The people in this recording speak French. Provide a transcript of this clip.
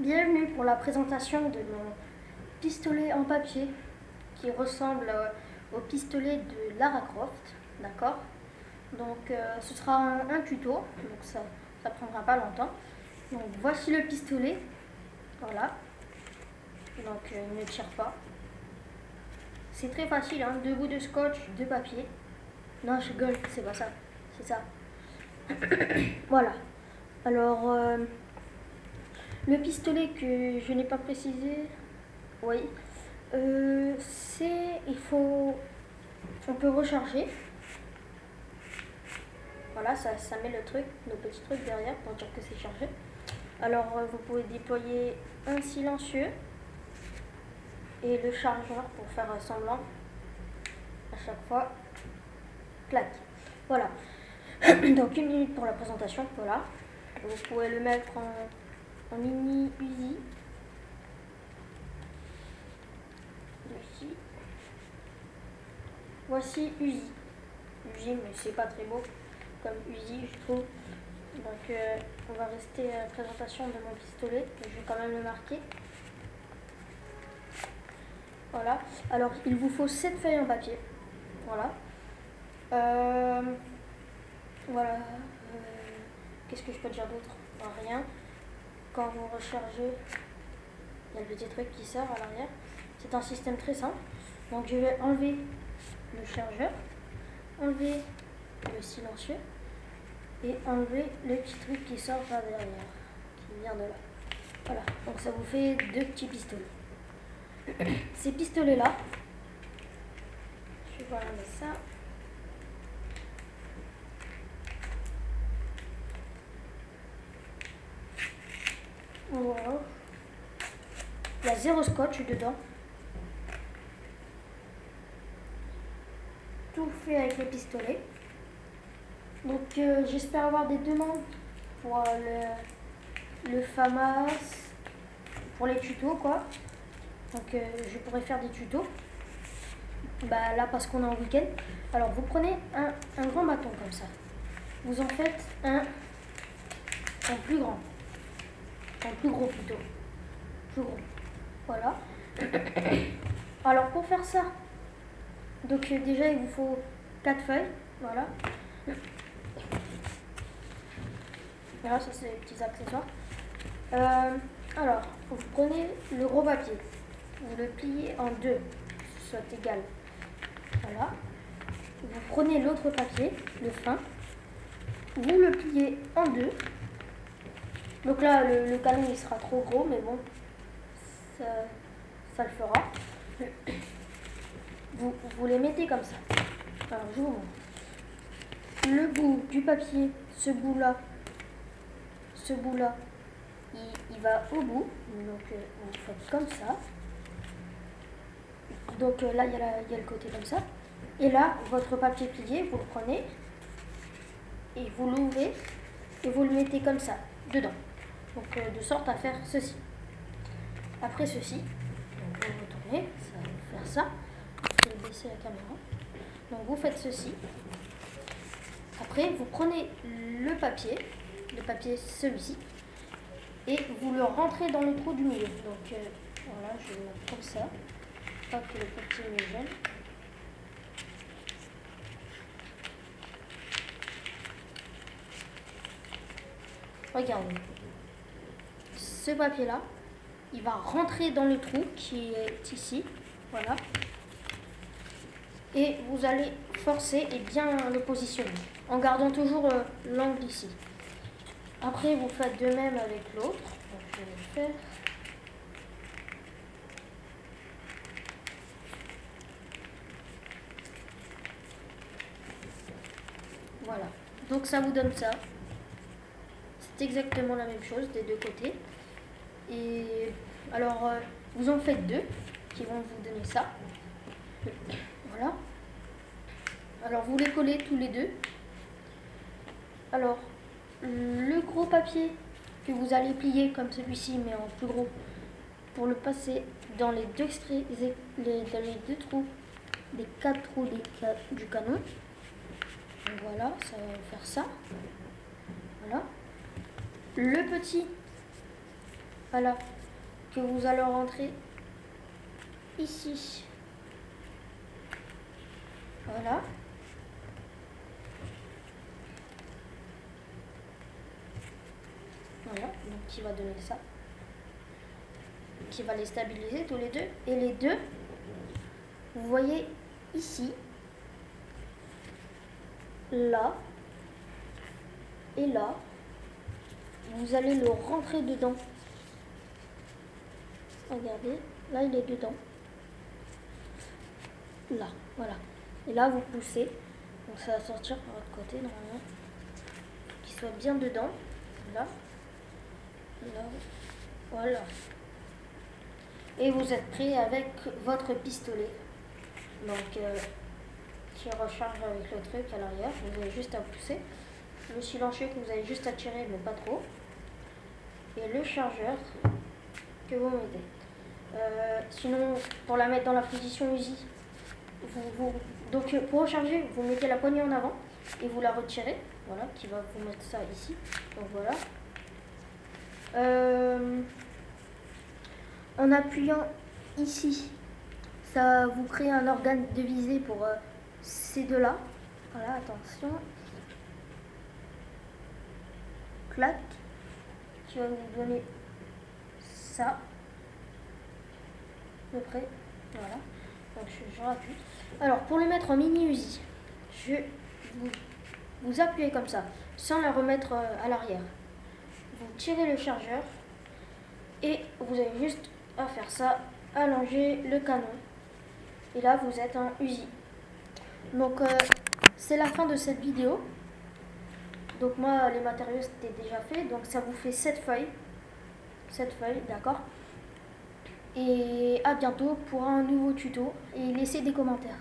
Bienvenue pour la présentation de mon pistolet en papier qui ressemble au pistolet de Lara Croft, d'accord. Donc ce sera un tuto, donc ça prendra pas longtemps. Donc voici le pistolet, voilà. Donc il ne tire pas. C'est très facile, hein, 2 bouts de scotch, 2 papiers. Non, je rigole, c'est pas ça, c'est ça. Voilà. Alors le pistolet que je n'ai pas précisé, oui, on peut recharger. Voilà, ça met le petit truc derrière pour dire que c'est chargé. Alors vous pouvez déployer un silencieux et le chargeur pour faire semblant à chaque fois. Clac. Voilà. Donc 1 minute pour la présentation, voilà. Vous pouvez le mettre en mini Uzi. Ici. Voici Uzi. Uzi, mais c'est pas très beau comme Uzi, je trouve. Donc on va rester à la présentation de mon pistolet. Je vais quand même le marquer. Voilà. Alors il vous faut 7 feuilles en papier. Voilà. Voilà. Qu'est-ce que je peux dire d'autre? Rien. Quand vous rechargez, il y a le petit truc qui sort à l'arrière. C'est un système très simple. Donc je vais enlever le chargeur, enlever le silencieux et enlever le petit truc qui sort par derrière, qui vient de là. Voilà, donc ça vous fait 2 petits pistolets. Ces pistolets là, je vais enlever ça. Voilà. Il y a 0 scotch dedans. Tout fait avec le pistolet. Donc j'espère avoir des demandes pour le FAMAS, pour les tutos quoi. Donc je pourrais faire des tutos. Bah là parce qu'on est en week-end. Alors vous prenez un grand bâton comme ça. Vous en faites un plus grand. Un plus gros plutôt. Plus gros. Voilà. Alors pour faire ça, donc déjà il vous faut 4 feuilles. Voilà. Voilà, ça c'est les petits accessoires. Alors, vous prenez le gros papier, vous le pliez en 2, soit égal. Voilà. Vous prenez l'autre papier, le fin, vous le pliez en 2. Donc là, le canon il sera trop gros, mais bon, ça le fera. Vous les mettez comme ça. Alors, je vous montre. Le bout du papier, ce bout-là, il va au bout. Donc, vous faites comme ça. Donc là, il y a le côté comme ça. Et là, votre papier plié, vous le prenez et vous l'ouvrez et vous le mettez comme ça, dedans. Donc de sorte à faire ceci. Après ceci, donc, vous retournez, ça va faire ça. Je vais baisser la caméra. Donc vous faites ceci. Après, vous prenez le papier celui-ci, et vous le rentrez dans le trou du milieu. Donc voilà, je vais le mettre comme ça. Pas que le papier me gêne. Regardez. Ce papier-là, il va rentrer dans le trou qui est ici. Voilà. Et vous allez forcer et bien le positionner, en gardant toujours l'angle ici. Après, vous faites de même avec l'autre. Donc, je vais le faire. Voilà. Donc, ça vous donne ça. C'est exactement la même chose des deux côtés. Et alors, vous en faites 2 qui vont vous donner ça. Voilà. Alors, vous les collez tous les 2. Alors, le gros papier que vous allez plier comme celui-ci, mais en plus gros, pour le passer dans les 2 trous, les 4 trous du canon. Donc voilà, ça va faire ça. Voilà. Le petit, Voilà, que vous allez rentrer ici. Voilà. Voilà, donc qui va donner ça. Qui va les stabiliser tous les deux. Et les deux, vous voyez ici, là et là, vous allez le rentrer dedans. Regardez, là il est dedans. Là, voilà. Et là vous poussez, donc ça va sortir par l'autre côté normalement. Qu'il soit bien dedans. Là, là, voilà. Et vous êtes prêt avec votre pistolet. Donc qui recharge avec le truc à l'arrière. Vous avez juste à pousser. Le silencieux que vous avez juste à tirer, mais pas trop. Et le chargeur que vous mettez. Sinon, pour la mettre dans la position Uzi, donc pour recharger, vous mettez la poignée en avant et vous la retirez. Voilà, qui va vous mettre ça ici. Donc voilà. En appuyant ici, ça vous crée un organe de visée pour ces deux-là. Voilà, attention. Clac. Qui va vous donner ça. À peu près. Voilà. Donc je rappuie. Alors pour le mettre en mini Uzi, vous appuyez comme ça, sans la remettre à l'arrière. Vous tirez le chargeur et vous avez juste à faire ça, allonger le canon. Et là vous êtes en Uzi. Donc c'est la fin de cette vidéo. Donc moi les matériaux c'était déjà fait, donc ça vous fait 7 feuilles. 7 feuilles, d'accord. Et à bientôt pour un nouveau tuto et laissez des commentaires.